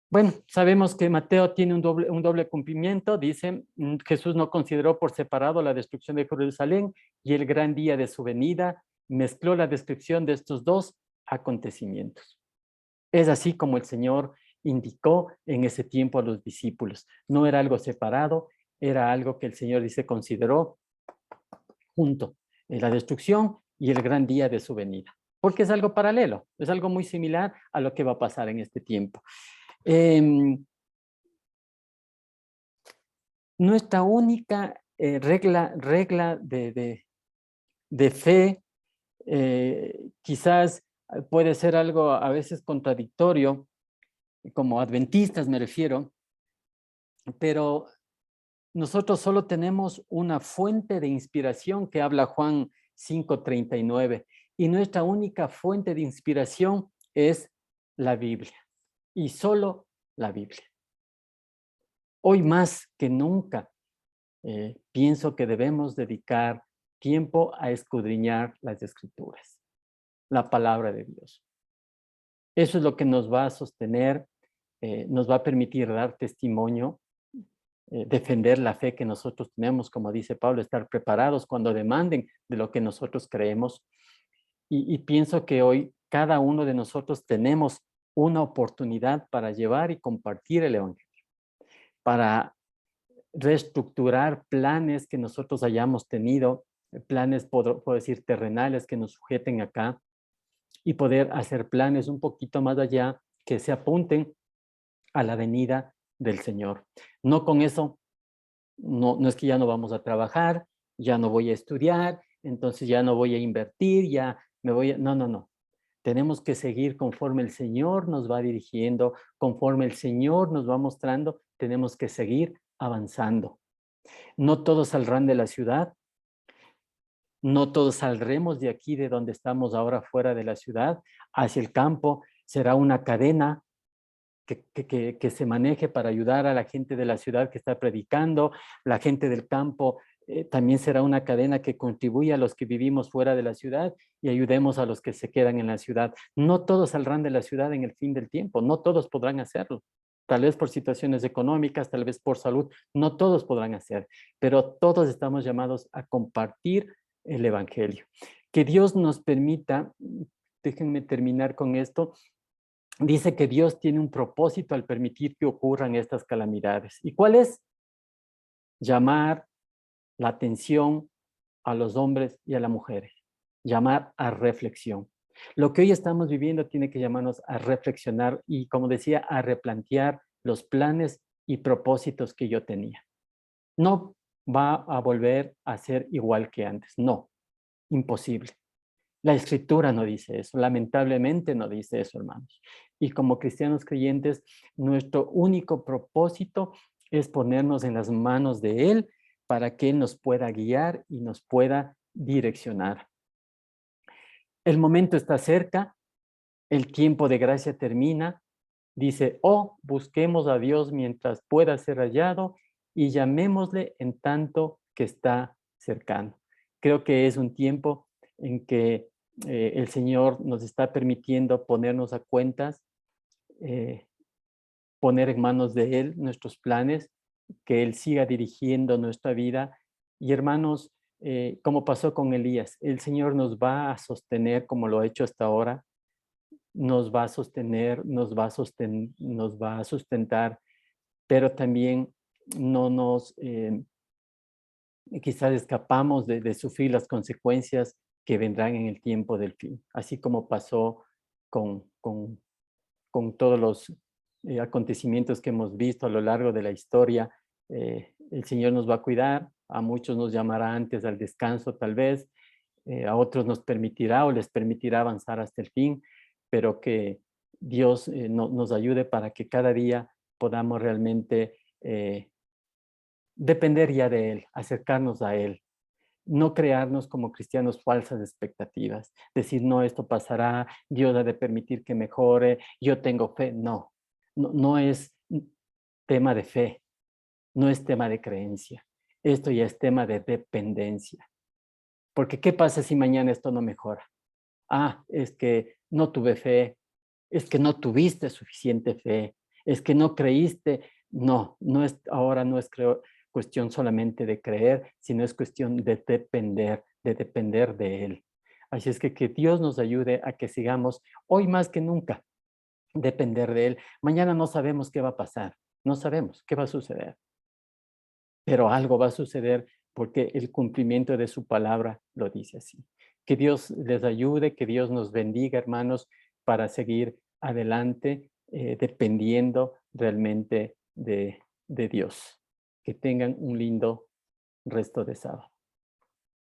Bueno, sabemos que Mateo tiene un doble cumplimiento. Dice, Jesús no consideró por separado la destrucción de Jerusalén y el gran día de su venida. Mezcló la descripción de estos dos acontecimientos. Es así como el Señor indicó en ese tiempo a los discípulos. No era algo separado, era algo que el Señor dice consideró junto, la destrucción y el gran día de su venida. Porque es algo paralelo, es algo muy similar a lo que va a pasar en este tiempo. Nuestra única regla de fe, quizás puede ser algo a veces contradictorio, como adventistas me refiero, pero nosotros solo tenemos una fuente de inspiración que habla Juan 5:39, y nuestra única fuente de inspiración es la Biblia, y solo la Biblia. Hoy más que nunca, pienso que debemos dedicar tiempo a escudriñar las Escrituras, la palabra de Dios. Eso es lo que nos va a sostener, nos va a permitir dar testimonio, defender la fe que nosotros tenemos, como dice Pablo, estar preparados cuando demanden de lo que nosotros creemos. Y pienso que hoy cada uno de nosotros tenemos una oportunidad para llevar y compartir el Evangelio, para reestructurar planes que nosotros hayamos tenido, planes, puedo decir, terrenales que nos sujeten acá, y poder hacer planes un poquito más allá que se apunten a la venida del Señor. No con eso, no es que ya no vamos a trabajar, ya no voy a estudiar, entonces ya no voy a invertir, ya me voy a... No. Tenemos que seguir conforme el Señor nos va dirigiendo, conforme el Señor nos va mostrando, tenemos que seguir avanzando. No todos saldrán de la ciudad, no todos saldremos de aquí, de donde estamos ahora, fuera de la ciudad, hacia el campo. Será una cadena que se maneje para ayudar a la gente de la ciudad que está predicando. La gente del campo también será una cadena que contribuya a los que vivimos fuera de la ciudad y ayudemos a los que se quedan en la ciudad. No todos saldrán de la ciudad en el fin del tiempo, no todos podrán hacerlo. Tal vez por situaciones económicas, tal vez por salud, no todos podrán hacer, pero todos estamos llamados a compartir el Evangelio. Que Dios nos permita, déjenme terminar con esto. Dice que Dios tiene un propósito al permitir que ocurran estas calamidades. ¿Y cuál es? Llamar la atención a los hombres y a las mujeres. Llamar a reflexión. Lo que hoy estamos viviendo tiene que llamarnos a reflexionar y, como decía, a replantear los planes y propósitos que yo tenía. No va a volver a ser igual que antes. No, imposible. La Escritura no dice eso, lamentablemente no dice eso, hermanos. Y como cristianos creyentes, nuestro único propósito es ponernos en las manos de Él para que Él nos pueda guiar y nos pueda direccionar. El momento está cerca, el tiempo de gracia termina. Dice, busquemos a Dios mientras pueda ser hallado y llamémosle en tanto que está cercano. Creo que es un tiempo en que el Señor nos está permitiendo ponernos a cuentas, poner en manos de Él nuestros planes, que Él siga dirigiendo nuestra vida. Y hermanos, como pasó con Elías, el Señor nos va a sostener como lo ha hecho hasta ahora, nos va a sostener, nos va a sustentar, pero también no nos, quizás escapamos de sufrir las consecuencias que vendrán en el tiempo del fin, así como pasó con todos los acontecimientos que hemos visto a lo largo de la historia. El Señor nos va a cuidar, a muchos nos llamará antes al descanso tal vez, a otros nos permitirá o les permitirá avanzar hasta el fin, pero que Dios nos ayude para que cada día podamos realmente depender ya de Él, acercarnos a Él. No crearnos como cristianos falsas expectativas, decir, no, esto pasará, Dios ha de permitir que mejore, yo tengo fe. No es tema de fe, no es tema de creencia. Esto ya es tema de dependencia. Porque ¿qué pasa si mañana esto no mejora? es que no tuve fe, es que no tuviste suficiente fe, es que no creíste. No, ahora no es cuestión solamente de creer, sino es cuestión de depender de Él. Así es que Dios nos ayude a que sigamos hoy más que nunca depender de Él. Mañana no sabemos qué va a pasar, no sabemos qué va a suceder, pero algo va a suceder porque el cumplimiento de su palabra lo dice así. Que Dios les ayude, que Dios nos bendiga, hermanos, para seguir adelante dependiendo realmente de Dios. Que tengan un lindo resto de sábado.